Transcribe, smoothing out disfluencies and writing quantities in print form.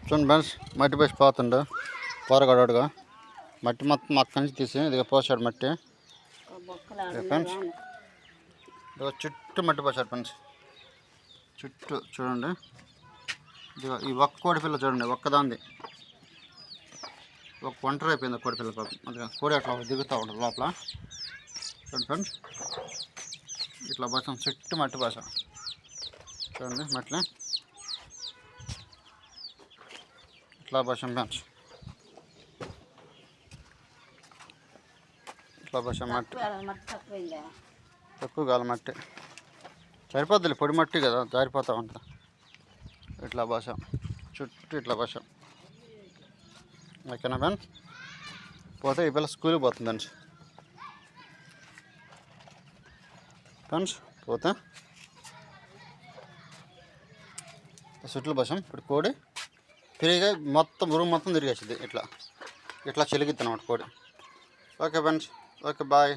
చూడండి ఫ్రెండ్స్, మట్టి పోసి పోతుండు పోరగాడుగా. మట్టి మొత్తం అక్కడి నుంచి తీసి ఇదిగా పోసాడు మట్టి ఫ్రెండ్స్. ఇదిగో చుట్టూ మట్టి పోసాడు ఫ్రెండ్స్, చుట్టూ చూడండి. ఇదిగో ఈ ఒక్క కోడి పిల్ల చూడండి, ఒక్కదాంది ఒక ఒంటరి అయిపోయింది కోడి పిల్ల పాపం. అందుకని కోడి అట్లా దిగుతూ ఉంటుంది లోపల. చూడండి ఫ్రెండ్స్, ఇట్లా పోసాం చుట్టూ మట్టి పోసాం చూడండి. మట్టిని ఇట్లా పోసాం ఫ్రెండ్స్, ఇట్లా పోసాం. మట్టి తక్కువ కాదు, మట్టి సరిపోద్దులే, పొడి మట్టి కదా జారిపోతూ ఉంటుంది. ఇట్లా పోసాం చుట్టూ, ఇట్లా పోసాం. ఓకేనా ఫ్రెండ్స్? పోతే ఈ పిల్ల స్కూల్కి పోతుంది ఫ్రెండ్స్. ఫ్రెండ్స్ పోతే చుట్లు పోసాం. ఇప్పుడు కోడి ఫ్రీగా మొత్తం రూమ్ మొత్తం తిరిగేసింది. ఇట్లా ఇట్లా చెలిగిద్ది అన్నమాట కోడి. Okay friends, okay bye.